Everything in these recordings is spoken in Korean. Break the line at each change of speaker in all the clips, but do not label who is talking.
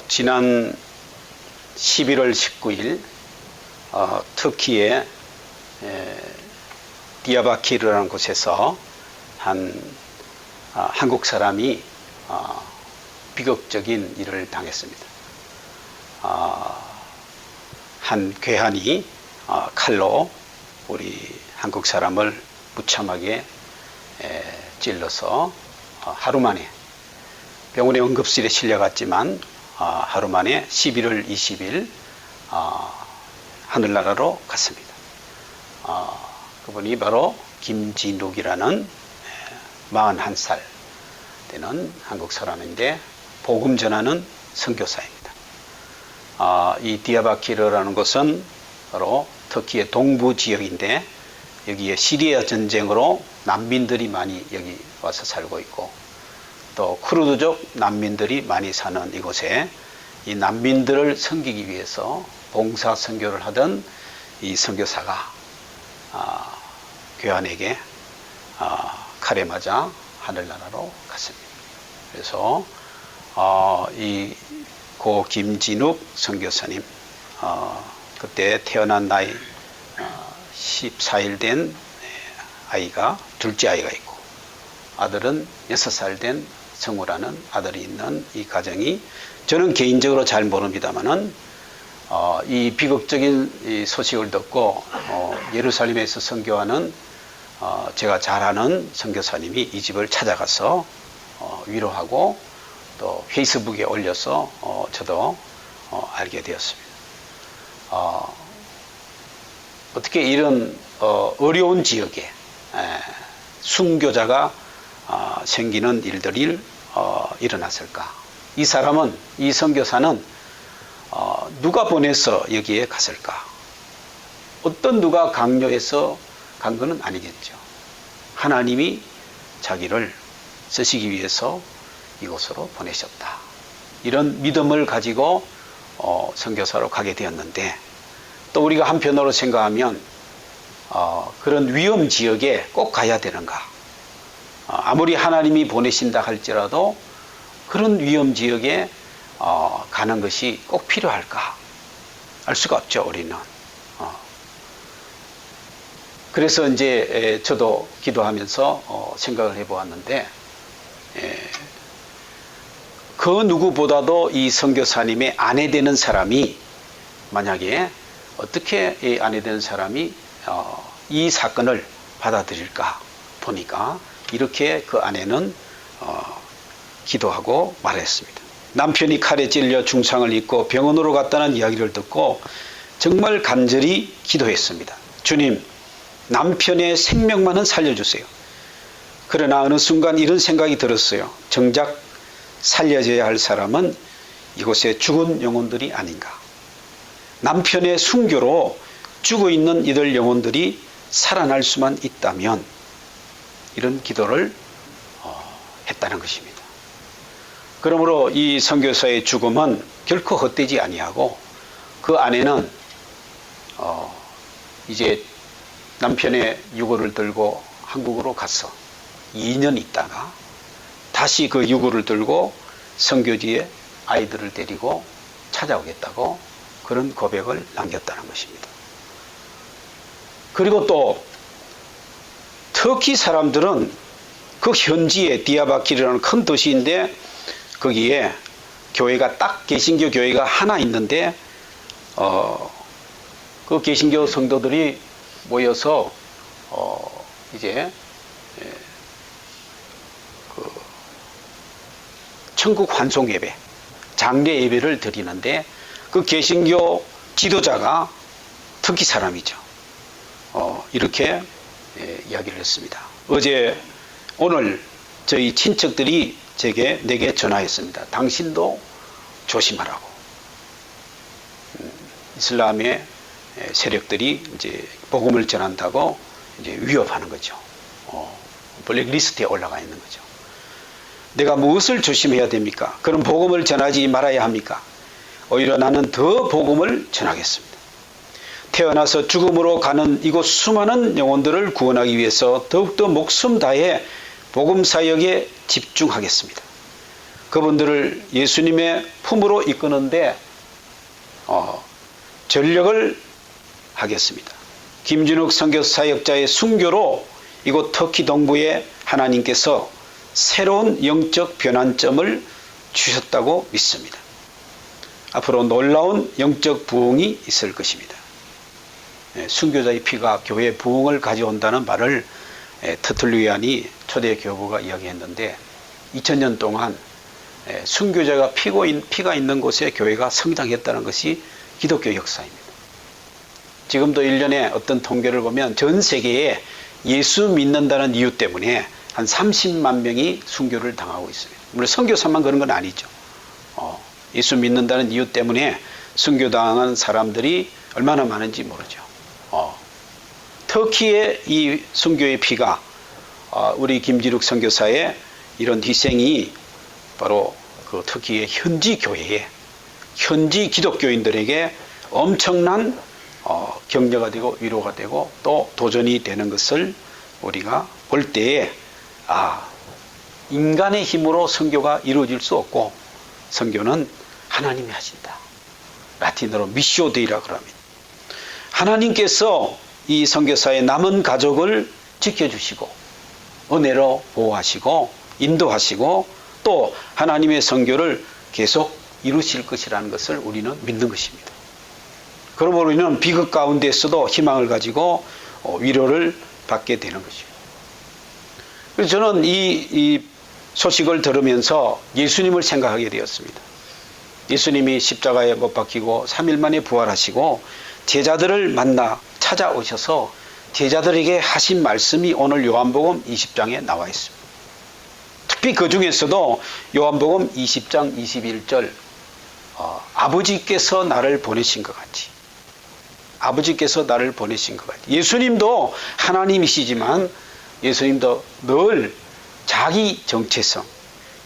지난 11월 19일 터키의 디야바키르라는 곳에서 한국 사람이 비극적인 일을 당했습니다. 한 괴한이 칼로 우리 한국 사람을 무참하게 찔러서 하루 만에 병원에 응급실에 실려갔지만 하루 만에 11월 20일 하늘나라로 갔습니다. 그분이 바로 김진욱이라는 41살 되는 한국 사람인데 복음 전하는 선교사입니다. 이 디야바키르라는 곳은 바로 터키의 동부 지역인데 여기에 시리아 전쟁으로 난민들이 많이 여기 와서 살고 있고 또 쿠르드족 난민들이 많이 사는 이곳에 이 난민들을 섬기기 위해서 봉사 선교를 하던 이 선교사가 괴한에게 칼에 맞아 하늘나라로 갔습니다. 그래서 고 김진욱 선교사님 그때 태어난 나이 14일 된 아이가 둘째 아이가 있고 아들은 6살 된 성우라는 아들이 있는 이 가정이 저는 개인적으로 잘 모릅니다만은 이 비극적인 이 소식을 듣고 예루살렘에서 선교하는 제가 잘 아는 선교사님이 이 집을 찾아가서 위로하고 또 페이스북에 올려서 저도 알게 되었습니다. 어떻게 이런 어려운 지역에 순교자가 생기는 일들이 일어났을까? 이 선교사는 누가 보내서 여기에 갔을까? 어떤 누가 강요해서 간 것은 아니겠죠. 하나님이 자기를 쓰시기 위해서 이곳으로 보내셨다. 이런 믿음을 가지고 선교사로 가게 되었는데 또 우리가 한편으로 생각하면 그런 위험 지역에 꼭 가야 되는가? 아무리 하나님이 보내신다 할지라도 그런 위험 지역에 가는 것이 꼭 필요할까? 알 수가 없죠, 우리는. 그래서 이제 저도 기도하면서 생각을 해보았는데 그 누구보다도 이 선교사님의 아내 되는 사람이 만약에 어떻게 이 아내 되는 사람이 이 사건을 받아들일까 보니까 이렇게 그 아내는 기도하고 말했습니다. 남편이 칼에 찔려 중상을 입고 병원으로 갔다는 이야기를 듣고 정말 간절히 기도했습니다. 주님, 남편의 생명만은 살려주세요. 그러나 어느 순간 이런 생각이 들었어요. 정작 살려져야 할 사람은 이곳에 죽은 영혼들이 아닌가. 남편의 순교로 죽어 있는 이들 영혼들이 살아날 수만 있다면 이런 기도를 했다는 것입니다. 그러므로 이 선교사의 죽음은 결코 헛되지 아니하고 그 아내는 이제 남편의 유고를 들고 한국으로 가서 2년 있다가 다시 그 유고를 들고 선교지에 아이들을 데리고 찾아오겠다고 그런 고백을 남겼다는 것입니다. 그리고 또 터키 사람들은 그 현지에 디야바키르라는 큰 도시인데 거기에 교회가 딱 개신교 교회가 하나 있는데 그 개신교 성도들이 모여서 이제 그 천국 환송 예배, 장례 예배를 드리는데 그 개신교 지도자가 터키 사람이죠. 이렇게 이야기를 했습니다. 오늘 저희 친척들이 내게 전화했습니다. 당신도 조심하라고. 이슬람의 세력들이 이제 복음을 전한다고 이제 위협하는 거죠. 블랙리스트에 올라가 있는 거죠. 내가 무엇을 조심해야 됩니까? 그럼 복음을 전하지 말아야 합니까? 오히려 나는 더 복음을 전하겠습니다. 태어나서 죽음으로 가는 이곳 수많은 영혼들을 구원하기 위해서 더욱더 목숨 다해 복음 사역에 집중하겠습니다. 그분들을 예수님의 품으로 이끄는데 전력을 하겠습니다. 김준욱 선교사 사역자의 순교로 이곳 터키 동부에 하나님께서 새로운 영적 변환점을 주셨다고 믿습니다. 앞으로 놀라운 영적 부흥이 있을 것입니다. 순교자의 피가 교회의 부흥을 가져온다는 말을 터틀리안이 초대 교부가 이야기했는데 2000년 동안 순교자가 피가 있는 곳에 교회가 성장했다는 것이 기독교 역사입니다. 지금도 1년에 어떤 통계를 보면 전 세계에 예수 믿는다는 이유 때문에 한 30만 명이 순교를 당하고 있습니다. 물론 선교사만 그런 건 아니죠. 예수 믿는다는 이유 때문에 순교당한 사람들이 얼마나 많은지 모르죠. 터키의 이 순교의 피가 우리 김지룩 선교사의 이런 희생이 바로 그 터키의 현지 교회에 현지 기독교인들에게 엄청난 격려가 되고 위로가 되고 또 도전이 되는 것을 우리가 볼 때에 인간의 힘으로 선교가 이루어질 수 없고 선교는 하나님이 하신다. 라틴어로 미시오 데이라고 합니다. 하나님께서 이 선교사의 남은 가족을 지켜주시고 은혜로 보호하시고 인도하시고 또 하나님의 선교를 계속 이루실 것이라는 것을 우리는 믿는 것입니다. 그러므로 우리는 비극 가운데서도 희망을 가지고 위로를 받게 되는 것입니다. 그래서 저는 이 소식을 들으면서 예수님을 생각하게 되었습니다. 예수님이 십자가에 못 박히고 3일 만에 부활하시고 제자들을 만나 찾아오셔서 제자들에게 하신 말씀이 오늘 요한복음 20장에 나와 있습니다. 특히 그 중에서도 요한복음 20장 21절 아버지께서 나를 보내신 것 같이 아버지께서 나를 보내신 것 같이 예수님도 하나님이시지만 예수님도 늘 자기 정체성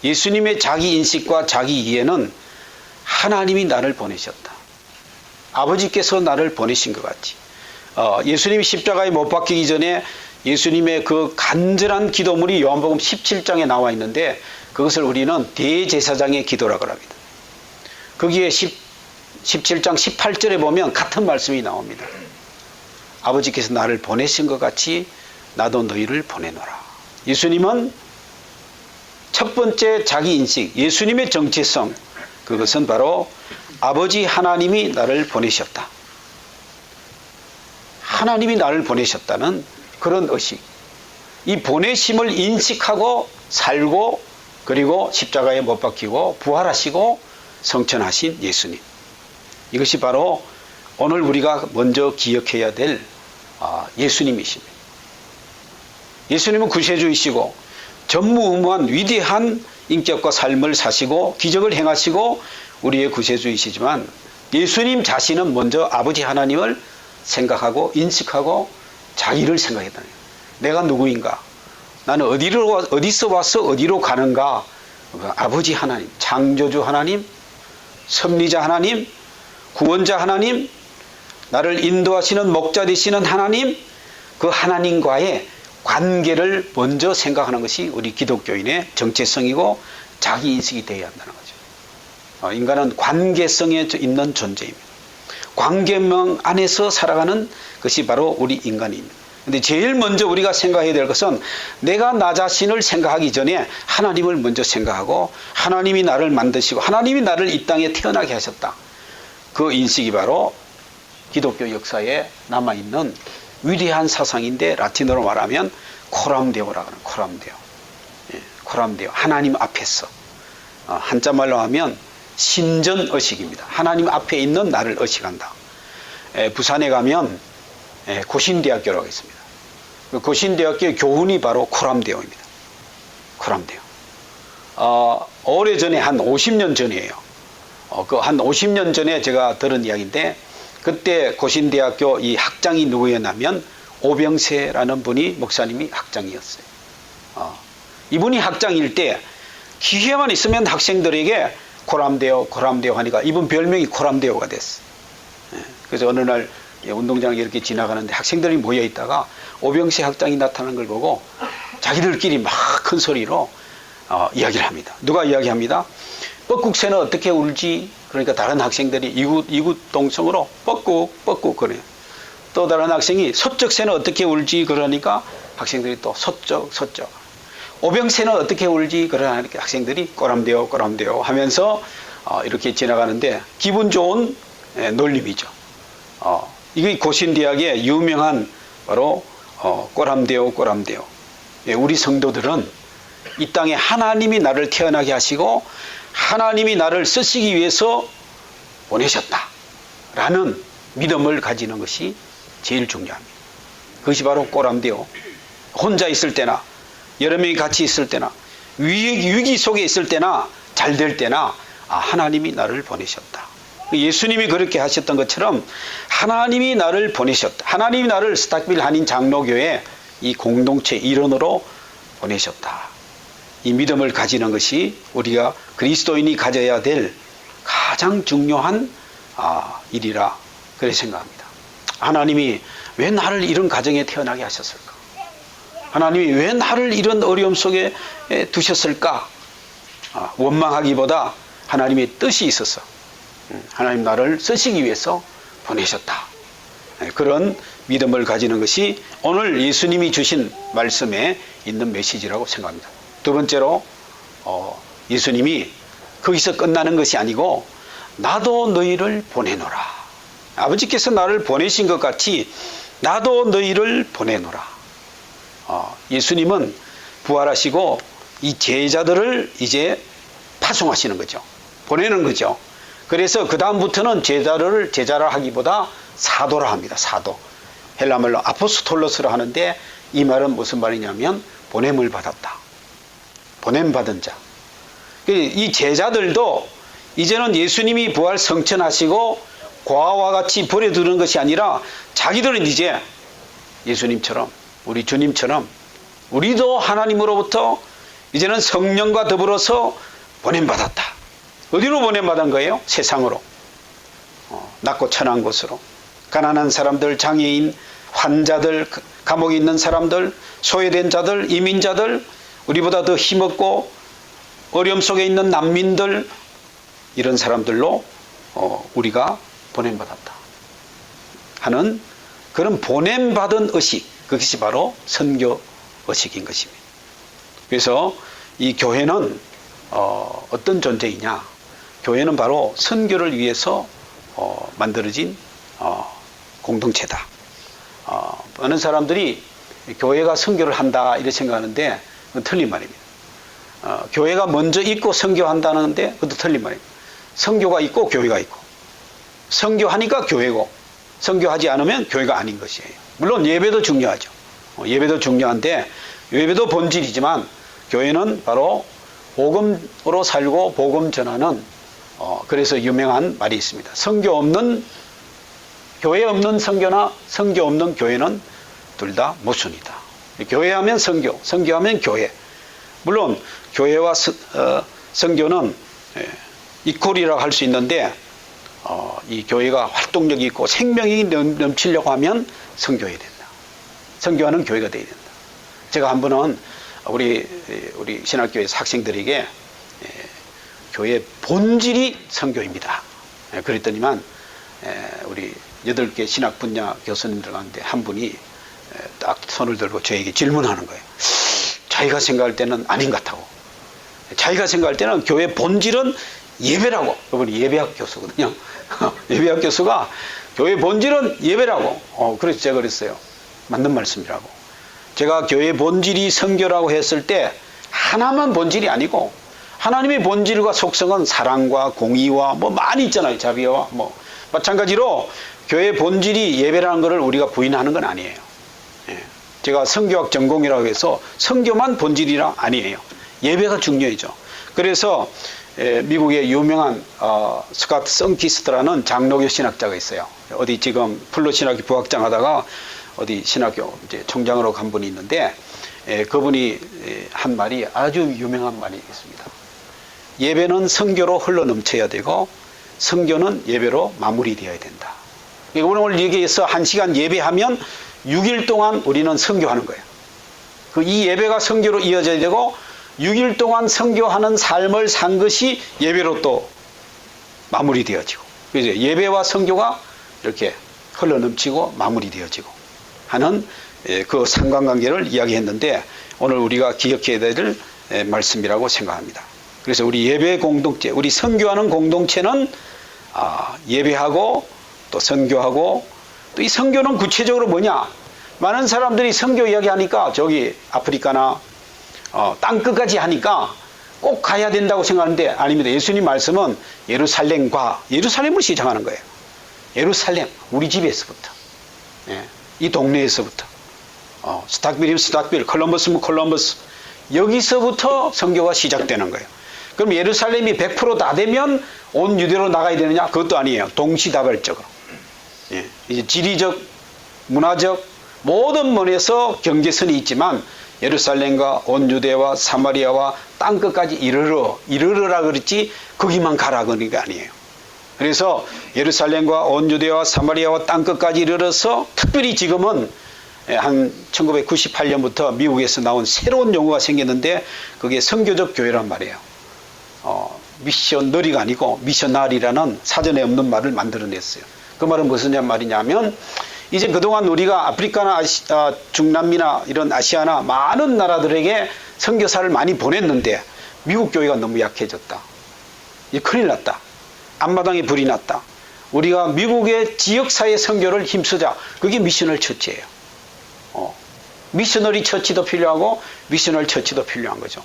예수님의 자기 인식과 자기 이해는 하나님이 나를 보내셨다. 아버지께서 나를 보내신 것 같이 예수님이 십자가에 못 박히기 전에 예수님의 그 간절한 기도문이 요한복음 17장에 나와 있는데 그것을 우리는 대제사장의 기도라고 합니다. 거기에 17장 18절에 보면 같은 말씀이 나옵니다. 아버지께서 나를 보내신 것 같이 나도 너희를 보내노라. 예수님은 첫 번째 자기 인식, 예수님의 정체성, 그것은 바로 아버지 하나님이 나를 보내셨다. 하나님이 나를 보내셨다는 그런 의식. 이 보내심을 인식하고 살고 그리고 십자가에 못 박히고 부활하시고 성천하신 예수님. 이것이 바로 오늘 우리가 먼저 기억해야 될 예수님이십니다. 예수님은 구세주이시고 전무후무한 위대한 인격과 삶을 사시고 기적을 행하시고 우리의 구세주이시지만 예수님 자신은 먼저 아버지 하나님을 생각하고 인식하고 자기를 생각했다는 거예요. 내가 누구인가? 나는 어디서 와서 어디로 가는가? 아버지 하나님, 창조주 하나님, 섭리자 하나님, 구원자 하나님, 나를 인도하시는 목자 되시는 하나님, 그 하나님과의 관계를 먼저 생각하는 것이 우리 기독교인의 정체성이고 자기인식이 되어야 한다는 거죠. 인간은 관계성에 있는 존재입니다. 관계망 안에서 살아가는 것이 바로 우리 인간입니다. 근데 제일 먼저 우리가 생각해야 될 것은 내가 나 자신을 생각하기 전에 하나님을 먼저 생각하고 하나님이 나를 만드시고 하나님이 나를 이 땅에 태어나게 하셨다. 그 인식이 바로 기독교 역사에 남아있는 위대한 사상인데 라틴어로 말하면 코람데오라고 하는 코람데오. 코람데오. 하나님 앞에서. 한자말로 하면 신전의식입니다. 하나님 앞에 있는 나를 의식한다. 부산에 가면 고신대학교라고 있습니다. 그 고신대학교의 교훈이 바로 코람데오입니다. 코람데오. 오래전에 한 50년 전이에요. 그 한 50년 전에 제가 들은 이야기인데 그때 고신대학교 이 학장이 누구였냐면 오병세라는 분이 목사님이 학장이었어요. 이분이 학장일 때 기회만 있으면 학생들에게 코람데오 하니까 이분 별명이 코람데오가 됐어요. 그래서 어느 날 운동장에 이렇게 지나가는데 학생들이 모여 있다가 오병세 학장이 나타난 걸 보고 자기들끼리 막 큰 소리로 이야기를 합니다. 누가 이야기합니다? 뻐꾹새는 어떻게 울지? 그러니까 다른 학생들이 이구동성으로 뻐꾹 그래요. 또 다른 학생이 소쩍새는 어떻게 울지? 그러니까 학생들이 또 소쩍. 오병새는 어떻게 울지? 그러니까 학생들이 꼬람대요 하면서 이렇게 지나가는데 기분 좋은 놀림이죠. 이게 고신대학의 유명한 바로 꼬람대요. 우리 성도들은 이 땅에 하나님이 나를 태어나게 하시고 하나님이 나를 쓰시기 위해서 보내셨다라는 믿음을 가지는 것이 제일 중요합니다. 그것이 바로 꼬람대요. 혼자 있을 때나 여러 명이 같이 있을 때나 위기 속에 있을 때나 잘 될 때나 하나님이 나를 보내셨다. 예수님이 그렇게 하셨던 것처럼 하나님이 나를 보내셨다. 하나님이 나를 스탁빌 한인 장로교회 이 공동체 일원으로 보내셨다. 이 믿음을 가지는 것이 우리가 그리스도인이 가져야 될 가장 중요한 일이라 그렇게 생각합니다. 하나님이 왜 나를 이런 가정에 태어나게 하셨을까? 하나님이 왜 나를 이런 어려움 속에 두셨을까? 원망하기보다 하나님의 뜻이 있어서 하나님 나를 쓰시기 위해서 보내셨다. 그런 믿음을 가지는 것이 오늘 예수님이 주신 말씀에 있는 메시지라고 생각합니다. 두 번째로 예수님이 거기서 끝나는 것이 아니고 나도 너희를 보내노라. 아버지께서 나를 보내신 것 같이 나도 너희를 보내노라. 예수님은 부활하시고 이 제자들을 이제 파송하시는 거죠. 보내는 거죠. 그래서 그 다음부터는 제자를 하기보다 사도라 합니다. 사도. 헬라말로 아포스톨로스라 하는데 이 말은 무슨 말이냐면 보냄을 받았다. 보냄받은 자. 이 제자들도 이제는 예수님이 부활 성천하시고 고아와 같이 버려두는 것이 아니라 자기들은 이제 예수님처럼 우리 주님처럼 우리도 하나님으로부터 이제는 성령과 더불어서 보냄받았다. 어디로 보냄받은 거예요? 세상으로. 낮고 천한 곳으로. 가난한 사람들, 장애인, 환자들, 감옥에 있는 사람들, 소외된 자들, 이민자들, 우리보다 더 힘없고 어려움 속에 있는 난민들, 이런 사람들로 우리가 보냄받았다 하는 그런 보냄받은 의식, 그것이 바로 선교 의식인 것입니다. 그래서 이 교회는 어떤 존재이냐? 교회는 바로 선교를 위해서 만들어진 공동체다. 많은 사람들이 교회가 선교를 한다 이렇게 생각하는데 그건 틀린 말입니다. 교회가 먼저 있고 선교한다는데 그것도 틀린 말입니다. 선교가 있고 교회가 있고 선교하니까 교회고 선교하지 않으면 교회가 아닌 것이에요. 물론 예배도 중요하죠. 예배도 중요한데 예배도 본질이지만 교회는 바로 복음으로 살고 복음 전하는 그래서 유명한 말이 있습니다. 교회 없는 선교나 선교 없는 교회는 둘 다 모순이다. 교회하면 선교, 선교하면 교회. 물론 교회와 선교는 이퀄이라고 할 수 있는데 이 교회가 활동력이 있고 생명이 넘치려고 하면 선교해야 된다. 선교하는 교회가 되어야 된다. 제가 한 번은 우리 신학교에서 학생들에게 교회의 본질이 선교입니다. 그랬더니만 우리 8개 신학 분야 교수님들 가운데 한 분이 딱 손을 들고 저에게 질문하는 거예요. 자기가 생각할 때는 아닌 것 같다고. 자기가 생각할 때는 교회의 본질은 예배라고. 그분이 예배학 교수거든요. 예배학 교수가 교회의 본질은 예배라고. 그래서 제가 그랬어요. 맞는 말씀이라고. 제가 교회의 본질이 선교라고 했을 때 하나만 본질이 아니고 하나님의 본질과 속성은 사랑과 공의와 뭐 많이 있잖아요. 자비와 뭐 마찬가지로 교회의 본질이 예배라는 것을 우리가 부인하는 건 아니에요. 제가 선교학 전공이라고 해서 선교만 본질이라 아니에요. 예배가 중요하죠. 그래서 미국의 유명한 스카트 성키스트라는 장로교 신학자가 있어요. 어디 지금 플로 신학교 부학장 하다가 어디 신학교 이제 총장으로 간 분이 있는데 그분이 한 말이 아주 유명한 말이 있습니다. 예배는 선교로 흘러 넘쳐야 되고 선교는 예배로 마무리되어야 된다. 오늘 여기에서 1시간 예배하면 6일 동안 우리는 선교하는 거예요. 이 예배가 선교로 이어져야 되고 6일 동안 선교하는 삶을 산 것이 예배로 또 마무리되어지고, 그죠? 예배와 선교가 이렇게 흘러넘치고 마무리되어지고 하는 그 상관관계를 이야기했는데, 오늘 우리가 기억해야 될 말씀이라고 생각합니다. 그래서 우리 예배 공동체, 우리 선교하는 공동체는 예배하고 또 선교하고, 또 이 선교는 구체적으로 뭐냐? 많은 사람들이 선교 이야기하니까 저기 아프리카나 땅끝까지 하니까 꼭 가야 된다고 생각하는데 아닙니다. 예수님 말씀은 예루살렘을 시작하는 거예요. 예루살렘, 우리 집에서부터, 이 동네에서부터, 스탁빌이면 스탁빌, 콜럼버스면 콜럼버스, 여기서부터 선교가 시작되는 거예요. 그럼 예루살렘이 100% 다 되면 온 유대로 나가야 되느냐? 그것도 아니에요. 동시다발적으로. 이제 지리적, 문화적 모든 면에서 경계선이 있지만 예루살렘과 온 유대와 사마리아와 땅끝까지 이르르라 그랬지 거기만 가라 그런 게 아니에요. 그래서 예루살렘과 온 유대와 사마리아와 땅끝까지 이르러서, 특별히 지금은 한 1998년부터 미국에서 나온 새로운 용어가 생겼는데 그게 선교적 교회란 말이에요. 미셔너리가 아니고 미셔나리라는 사전에 없는 말을 만들어냈어요. 그 말은 무슨 말이냐면, 이제 그동안 우리가 아프리카나 중남미나 이런 아시아나 많은 나라들에게 선교사를 많이 보냈는데 미국 교회가 너무 약해졌다. 이제 큰일 났다. 앞마당에 불이 났다. 우리가 미국의 지역사회 선교를 힘쓰자. 그게 미셔널 처치예요. 미셔너리 처치도 필요하고 미셔널 처치도 필요한 거죠.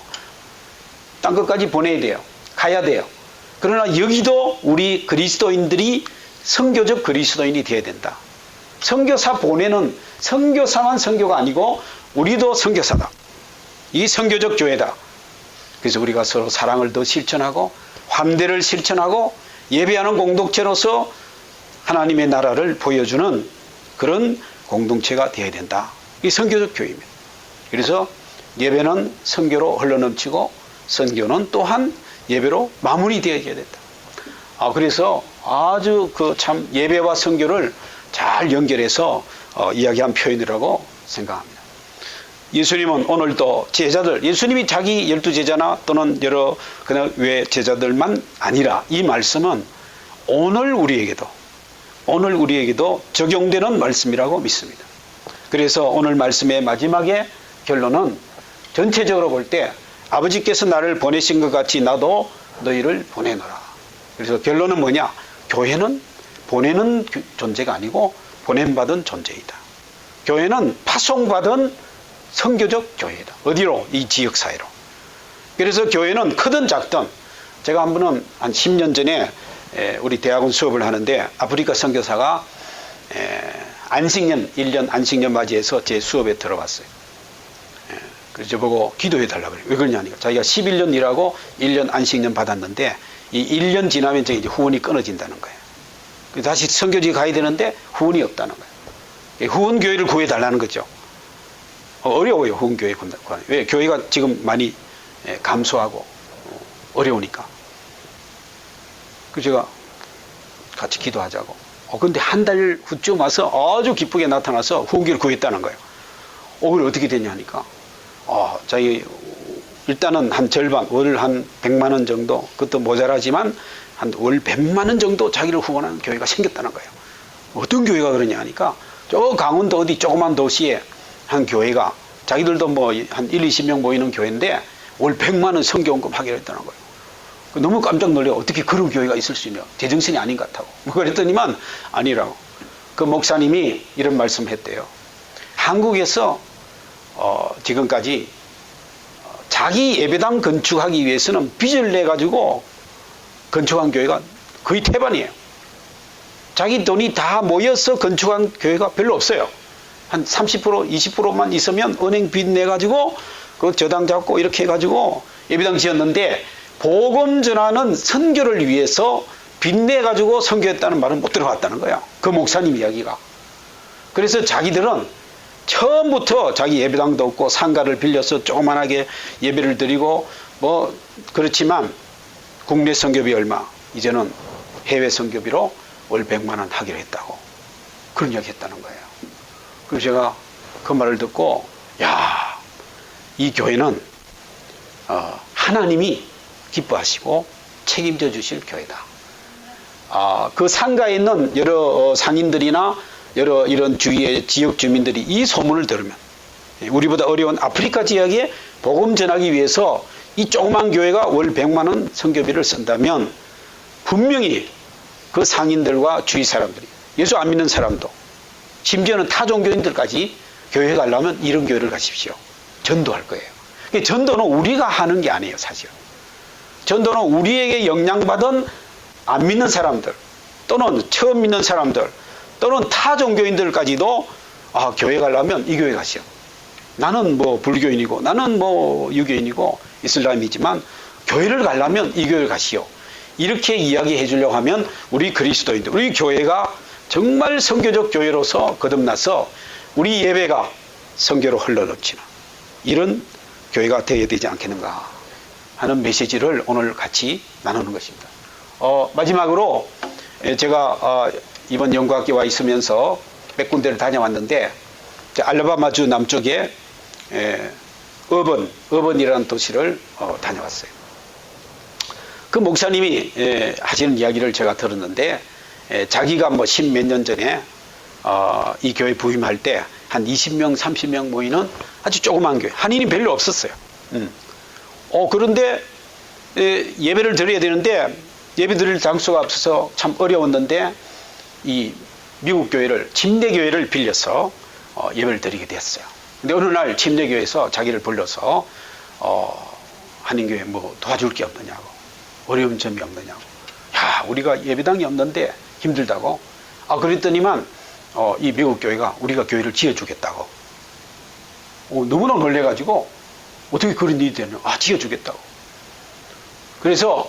땅끝까지 보내야 돼요. 가야 돼요. 그러나 여기도 우리 그리스도인들이 선교적 그리스도인이 되어야 된다. 선교사 보내는, 선교사만 선교가 아니고 우리도 선교사다. 이 선교적 교회다. 그래서 우리가 서로 사랑을 더 실천하고 환대를 실천하고 예배하는 공동체로서 하나님의 나라를 보여주는 그런 공동체가 되어야 된다. 이 선교적 교회입니다. 그래서 예배는 선교로 흘러넘치고 선교는 또한 예배로 마무리되어야 된다. 그래서 아주 참 예배와 선교를 잘 연결해서 이야기한 표현이라고 생각합니다. 예수님은 오늘도 제자들, 예수님이 자기 12제자나 또는 여러 그냥 외 제자들만 아니라 이 말씀은 오늘 우리에게도 적용되는 말씀이라고 믿습니다. 그래서 오늘 말씀의 마지막에 결론은 전체적으로 볼 때 아버지께서 나를 보내신 것 같이 나도 너희를 보내노라. 그래서 결론은 뭐냐? 교회는 보내는 존재가 아니고 보냄받은 존재이다. 교회는 파송받은 선교적 교회다. 어디로? 이 지역사회로. 그래서 교회는 크든 작든, 제가 한 번은 한 10년 전에 우리 대학원 수업을 하는데 아프리카 선교사가 안식년, 1년 안식년 맞이해서 제 수업에 들어봤어요. 그래서 저보고 기도해 달라고 그래요. 왜 그러냐니까 자기가 11년 일하고 1년 안식년 받았는데 이 1년 지나면 이제 후원이 끊어진다는 거예요. 다시 선교지에 가야 되는데 후원이 없다는 거예요. 후원교회를 구해달라는 거죠. 어려워요, 후원교회 구하는. 왜? 교회가 지금 많이 감소하고 어려우니까. 그래서 제가 같이 기도하자고. 근데 한 달 후쯤 와서 아주 기쁘게 나타나서 후원교회를 구했다는 거예요. 그걸 어떻게 됐냐 하니까 자기 일단은 한 절반, 월 한 100만 원 정도, 그것도 모자라지만 한 월 100만 원 정도 자기를 후원하는 교회가 생겼다는 거예요. 어떤 교회가 그러냐 하니까 저 강원도 어디 조그만 도시에 한 교회가 자기들도 뭐 한 1, 20명 모이는 교회인데 월 100만 원 선교원금 하기로 했다는 거예요. 너무 깜짝 놀래요. 어떻게 그런 교회가 있을 수 있냐. 제정신이 아닌 것 같다고. 그랬더니만 아니라고. 그 목사님이 이런 말씀 했대요. 한국에서 지금까지 자기 예배당 건축하기 위해서는 빚을 내가지고 건축한 교회가 거의 태반이에요. 자기 돈이 다 모여서 건축한 교회가 별로 없어요. 한 30%, 20%만 있으면 은행 빚 내가지고 그 저당 잡고 이렇게 해가지고 예배당 지었는데 복음 전하는 선교를 위해서 빚내가지고 선교했다는 말은 못 들어봤다는 거예요. 그 목사님 이야기가. 그래서 자기들은 처음부터 자기 예배당도 없고 상가를 빌려서 조그만하게 예배를 드리고 뭐 그렇지만 국내 선교비 얼마, 이제는 해외 선교비로 월 100만 원 하기로 했다고 그런 이야기 했다는 거예요. 그래서 제가 그 말을 듣고 이 교회는 하나님이 기뻐하시고 책임져 주실 교회다. 그 상가에 있는 여러 상인들이나 여러 이런 주위의 지역 주민들이 이 소문을 들으면, 우리보다 어려운 아프리카 지역에 복음 전하기 위해서 이 조그만 교회가 월 100만 원 선교비를 쓴다면 분명히 그 상인들과 주위 사람들이, 예수 안 믿는 사람도, 심지어는 타종교인들까지 교회 가려면 이런 교회를 가십시오. 전도할 거예요. 전도는 우리가 하는 게 아니에요, 사실. 전도는 우리에게 영향받은 안 믿는 사람들, 또는 처음 믿는 사람들, 또는 타종교인들까지도 교회 가려면 이 교회 가시오. 나는 뭐 불교인이고 나는 뭐 유교인이고 이슬람이지만 교회를 가려면 이 교회를 가시오. 이렇게 이야기해 주려고 하면 우리 그리스도인들, 우리 교회가 정말 선교적 교회로서 거듭나서 우리 예배가 선교로 흘러넘치는 이런 교회가 되어야 되지 않겠는가 하는 메시지를 오늘 같이 나누는 것입니다. 마지막으로 제가 이번 연구학교에 와 있으면서 몇 군데를 다녀왔는데, 알라바마주 남쪽에 어번이라는 도시를 다녀왔어요. 그 목사님이 하시는 이야기를 제가 들었는데, 자기가 뭐 10몇 년 전에 이 교회 부임할 때 한 20명, 30명 모이는 아주 조그만 교회, 한인이 별로 없었어요. 그런데 예배를 드려야 되는데 예배 드릴 장소가 없어서 참 어려웠는데, 이 미국 교회를, 침례교회를 빌려서 예배를 드리게 됐어요. 근데 어느 날 침례교회에서 자기를 불러서 한인교회 뭐 도와줄 게 없느냐고, 어려운 점이 없느냐고, 야, 우리가 예배당이 없는데 힘들다고. 그랬더니만 이 미국 교회가 우리가 교회를 지어주겠다고. 너무나 놀래가지고 어떻게 그런 일이 되냐. 지어주겠다고. 그래서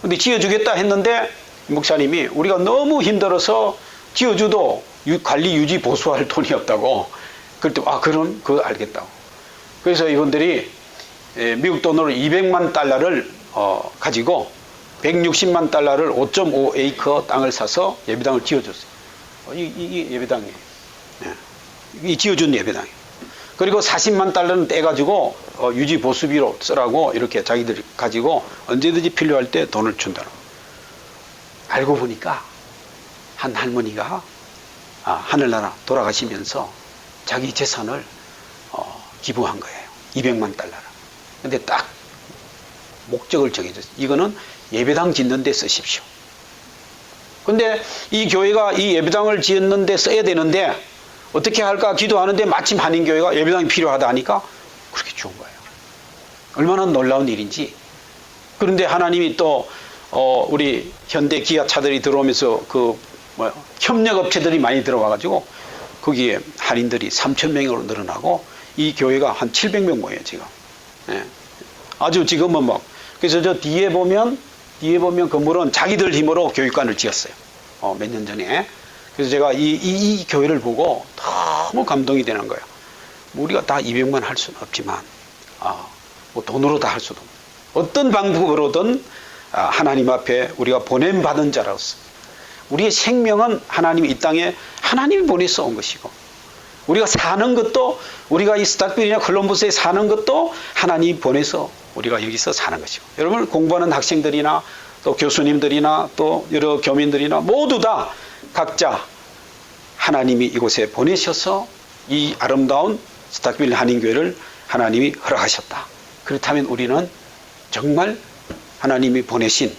근데 지어주겠다 했는데 목사님이 우리가 너무 힘들어서 지어줘도 관리 유지 보수할 돈이 없다고. 그럴 때 그럼 그거 알겠다고. 그래서 이분들이 미국 돈으로 200만 달러를 가지고 160만 달러를 5.5 에이커 땅을 사서 예배당을 지어줬어요. 이게 예배당이에요. 이 지어준 예배당이에요. 그리고 40만 달러는 떼가지고 유지 보수비로 쓰라고 이렇게 자기들이 가지고 언제든지 필요할 때 돈을 준다고. 알고 보니까 한 할머니가 하늘나라 돌아가시면서 자기 재산을 기부한 거예요. 200만 달러를. 근데 딱 목적을 정해줬어요. 이거는 예배당 짓는 데 쓰십시오. 근데 이 교회가 이 예배당을 짓는 데 써야 되는데 어떻게 할까 기도하는데 마침 한인교회가 예배당이 필요하다 하니까 그렇게 준 거예요. 얼마나 놀라운 일인지. 그런데 하나님이 또 우리 현대 기아차들이 들어오면서 협력업체들이 많이 들어와가지고 거기에 한인들이 3,000명으로 늘어나고 이 교회가 한 700명 모여요 지금. 아주 지금은 막. 그래서 저 뒤에 보면 건물은 자기들 힘으로 교육관을 지었어요. 몇 년 전에. 그래서 제가 이 교회를 보고 너무 감동이 되는 거예요. 우리가 다 200만 할 수는 없지만, 뭐 돈으로 다 할 수도 없고, 어떤 방법으로든 하나님 앞에 우리가 보냄받은 자로서, 우리의 생명은 하나님이 이 땅에 하나님이 보내서 온 것이고, 우리가 사는 것도, 우리가 이 스타필이나 콜럼버스에 사는 것도 하나님이 보내서 우리가 여기서 사는 것이고, 여러분 공부하는 학생들이나 또 교수님들이나 또 여러 교민들이나 모두 다 각자 하나님이 이곳에 보내셔서 이 아름다운 스타필 한인교회를 하나님이 허락하셨다. 그렇다면 우리는 정말 하나님이 보내신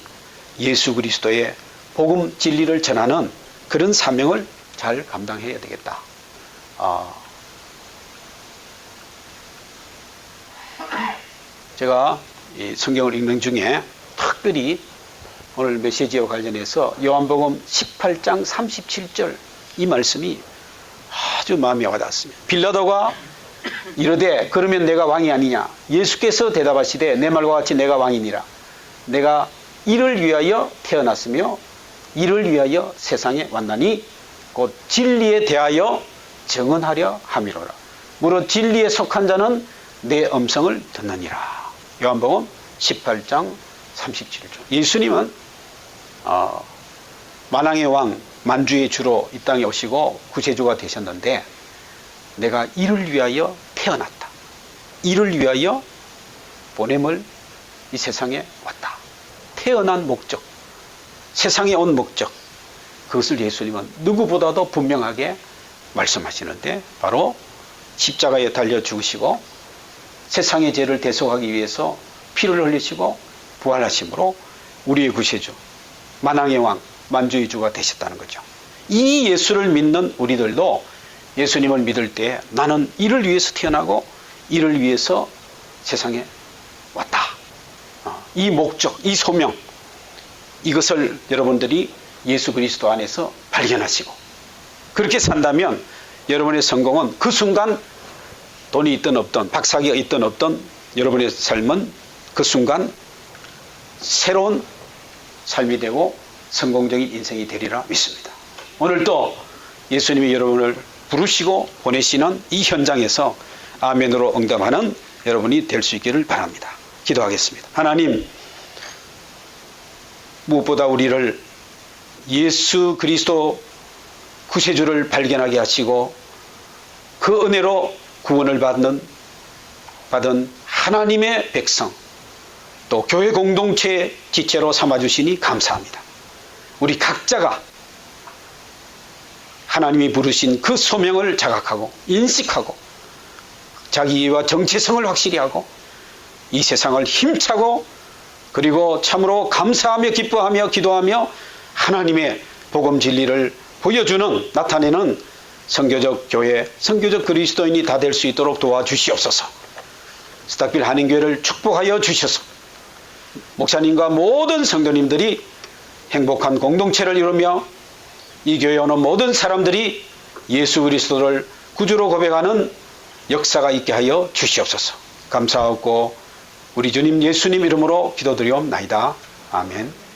예수 그리스도의 복음 진리를 전하는 그런 사명을 잘 감당해야 되겠다. 제가 이 성경을 읽는 중에 특별히 오늘 메시지와 관련해서 요한복음 18장 37절 이 말씀이 아주 마음에 와닿습니다. 빌라도가 이르되 그러면 내가 왕이 아니냐. 예수께서 대답하시되 내 말과 같이 내가 왕이니라. 내가 이를 위하여 태어났으며 이를 위하여 세상에 왔나니 곧 진리에 대하여 증언하려 함이로라. 무릇 진리에 속한 자는 내 음성을 듣느니라. 요한복음 18장 37절. 예수님은 만왕의 왕, 만주의 주로 이 땅에 오시고 구세주가 되셨는데 내가 이를 위하여 태어났다. 이를 위하여 보냄을 이 세상에 왔다. 태어난 목적, 세상에 온 목적, 그것을 예수님은 누구보다도 분명하게 말씀하시는데 바로 십자가에 달려 죽으시고 세상의 죄를 대속하기 위해서 피를 흘리시고 부활하심으로 우리의 구세주, 만왕의 왕, 만주의 주가 되셨다는 거죠. 이 예수를 믿는 우리들도 예수님을 믿을 때 나는 이를 위해서 태어나고 이를 위해서 세상에 왔다. 이 목적, 이 소명, 이것을 여러분들이 예수 그리스도 안에서 발견하시고 그렇게 산다면 여러분의 성공은 그 순간 돈이 있든 없든 박사기가 있든 없든 여러분의 삶은 그 순간 새로운 삶이 되고 성공적인 인생이 되리라 믿습니다. 오늘도 예수님이 여러분을 부르시고 보내시는 이 현장에서 아멘으로 응답하는 여러분이 될 수 있기를 바랍니다. 기도하겠습니다. 하나님, 무엇보다 우리를 예수 그리스도 구세주를 발견하게 하시고 그 은혜로 구원을 받은 하나님의 백성, 또 교회 공동체의 지체로 삼아주시니 감사합니다. 우리 각자가 하나님이 부르신 그 소명을 자각하고 인식하고 자기 이해와 정체성을 확실히 하고 이 세상을 힘차고 그리고 참으로 감사하며 기뻐하며 기도하며 하나님의 복음 진리를 보여주는 나타내는 선교적 교회, 선교적 그리스도인이 다 될 수 있도록 도와주시옵소서. 스탁빌 한인교회를 축복하여 주셔서 목사님과 모든 성도님들이 행복한 공동체를 이루며 이 교회에 오는 모든 사람들이 예수 그리스도를 구주로 고백하는 역사가 있게 하여 주시옵소서. 감사하고 우리 주님 예수님 이름으로 기도드리옵나이다. 아멘.